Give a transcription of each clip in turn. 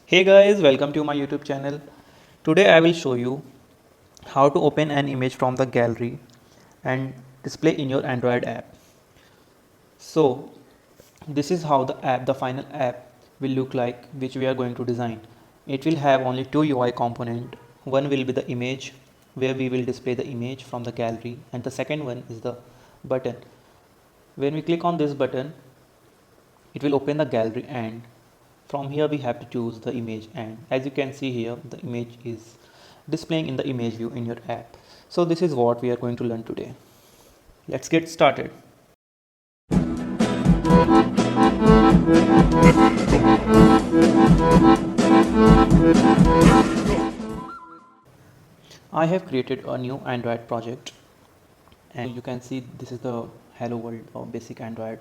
Hey guys, welcome to my YouTube channel. Today I will show you how to open an image from the gallery and display in your Android app. So, this is how the final app will look like, which we are going to design. It will have only two UI component. One will be the image, where we will display the image from the gallery, and the second one is the button. When we click on this button, it will open the gallery, and from here we have to choose the image, and as you can see here the image is displaying in the image view in your app. So this is what we are going to learn today. Let's get started. I have created a new Android project, and you can see this is the Hello World or basic Android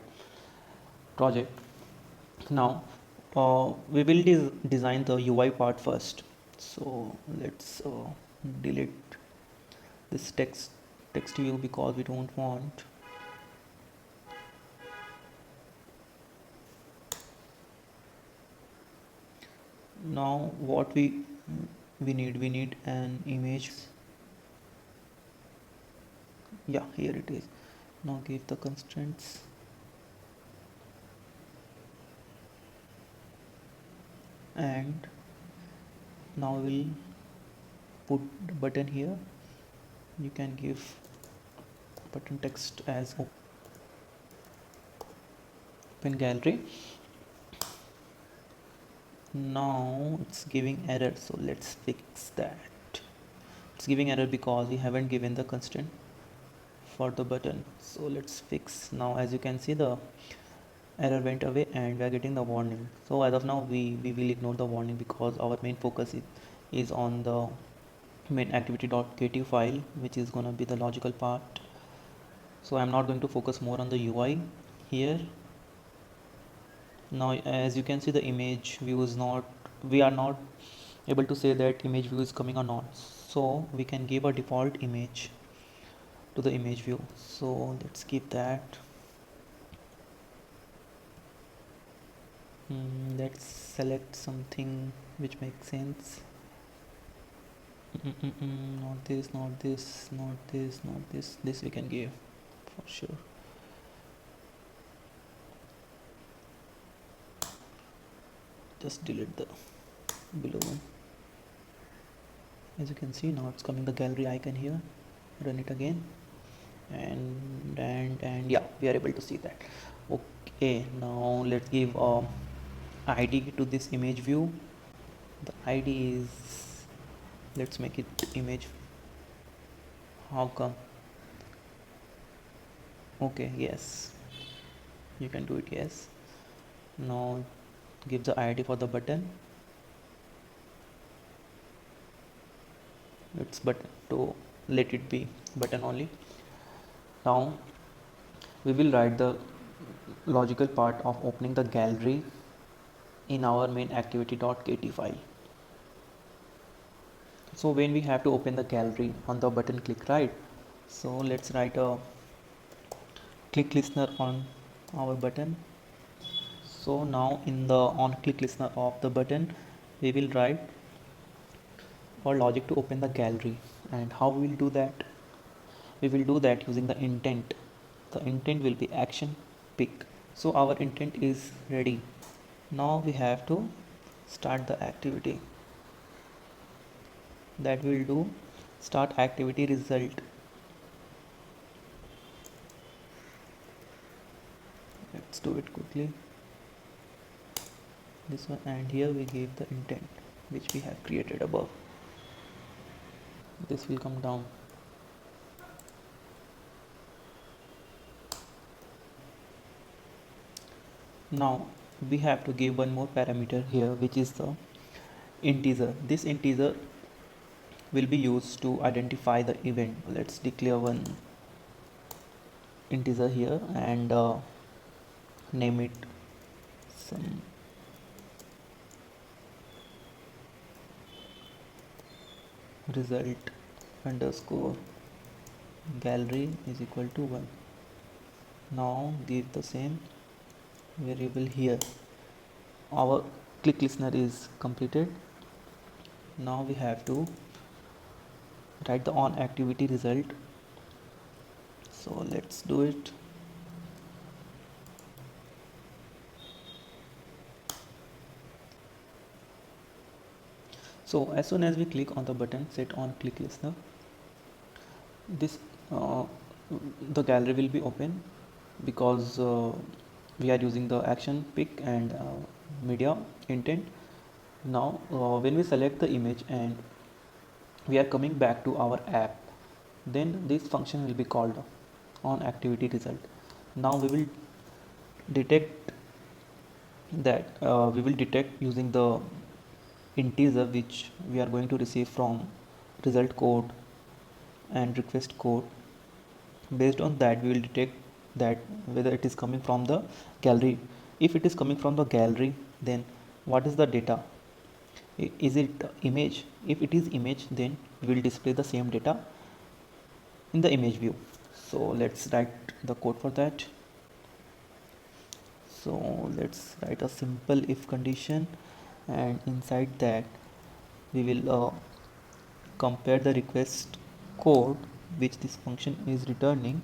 project. Now we will design the UI part first. So let's delete this text view because we don't want. Now what we need an image. Yeah, here it is. Now give the constraints, and now we'll put the button here. You can give button text as open gallery. Now it's giving error, so let's fix that. It's giving error because we haven't given the constraint for the button, so let's fix. Now as you can see, the error went away and we are getting the warning. So as of now we will ignore the warning because our main focus is on the main activity.kt file, which is gonna be the logical part. So I'm not going to focus more on the UI here. Now as you can see, the image view is not, we are not able to say that image view is coming or not, so we can give a default image to the image view. So let's keep that. Let's select something which makes sense. Not this, not this, not this, not this. This we can give for sure. Just delete the below one. As you can see, now it's coming the gallery icon here. Run it again, and yeah, we are able to see that. Okay, now let's give a ID to this image view. The ID is, let's make it image. How come? Okay, yes, you can do it. Yes. Now give the ID for the button. It's button, to let it be button only. Now we will write the logical part of opening the gallery in our main activity.kt file. So when we have to open the gallery, on the button click right. So let's write a click listener on our button. So now in the on click listener of the button, we will write for logic to open the gallery. And how we will do that? We will do that using the intent. The intent will be action pick. So our intent is ready. Now we have to start the activity. That will do start activity result. Let's do it quickly. This one, and here we give the intent which we have created above. This will come down. Now we have to give one more parameter here, which is the integer. This integer will be used to identify the event. Let's declare one integer here and name it some result underscore gallery is equal to 1. Now give the same variable here. Our click listener is completed. Now we have to write the on activity result. So let's do it. So as soon as we click on the button set on click listener, this the gallery will be open, because we are using the action pick and media intent. Now when we select the image and we are coming back to our app, then this function will be called on activity result. Now we will detect that we will detect using the integer which we are going to receive from result code and request code. Based on that, we will detect that whether it is coming from the gallery. If it is coming from the gallery, then what is the data? Is it image? If it is image, then we will display the same data in the image view. So let's write the code for that. So let's write a simple if condition, and inside that we will compare the request code which this function is returning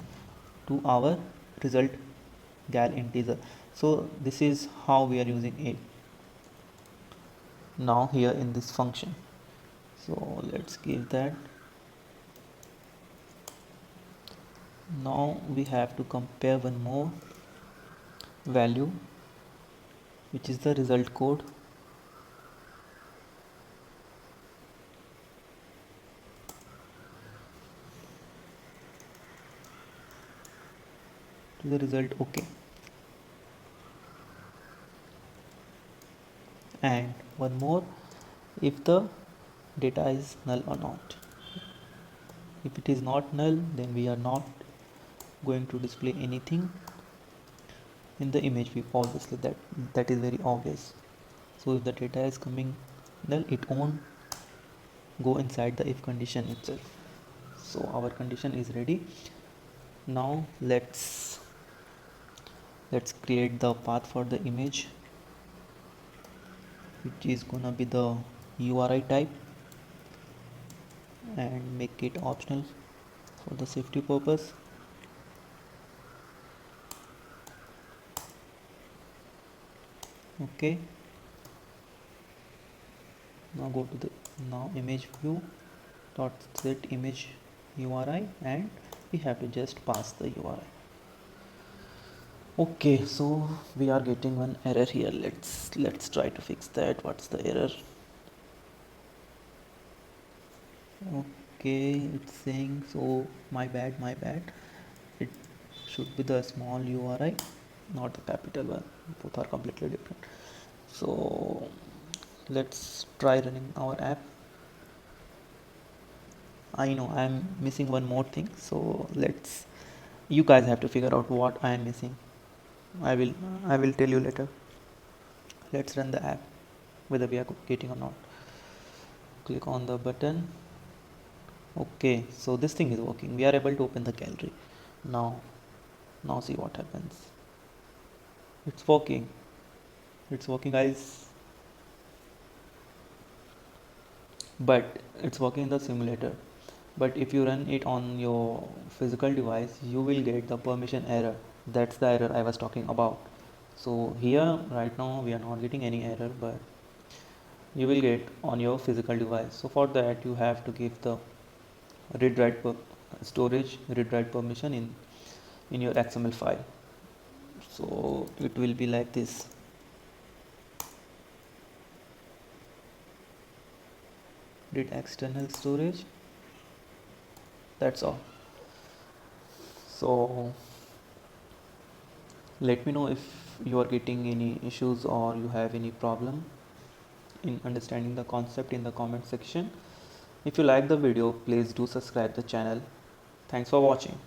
to our result gal integer. So this is how we are using it now here in this function. So let's give that. Now we have to compare one more value, which is the result code. To the result OK. And one more, if the data is null or not. If it is not null, then we are not going to display anything in the image view. Obviously that is very obvious. So if the data is coming null, it won't go inside the if condition itself. So our condition is ready. Now let's create the path for the image, which is gonna be the URI type, and make it optional for the safety purpose. Okay, now go to the image view dot set image URI, and we have to just pass the URI. Okay, so we are getting one error here. Let's try to fix that. What's the error? Okay, it's saying, so my bad, it should be the small URI, not the capital one. Both are completely different. So let's try running our app. I know I'm missing one more thing, so you guys have to figure out what I am missing. I will tell you later. Let's run the app, whether we are getting or not. Click on the button. Okay, so this thing is working. We are able to open the gallery. Now see what happens. It's working, guys. But it's working in the simulator. But if you run it on your physical device, you will get the permission error. That's the error I was talking about. So here right now we are not getting any error, but you will get on your physical device. So for that you have to give the read write permission in your XML file. So it will be like this. Read external storage. That's all. So let me know if you are getting any issues or you have any problem in understanding the concept in the comment section. If you like the video, please do subscribe the channel. Thanks for watching.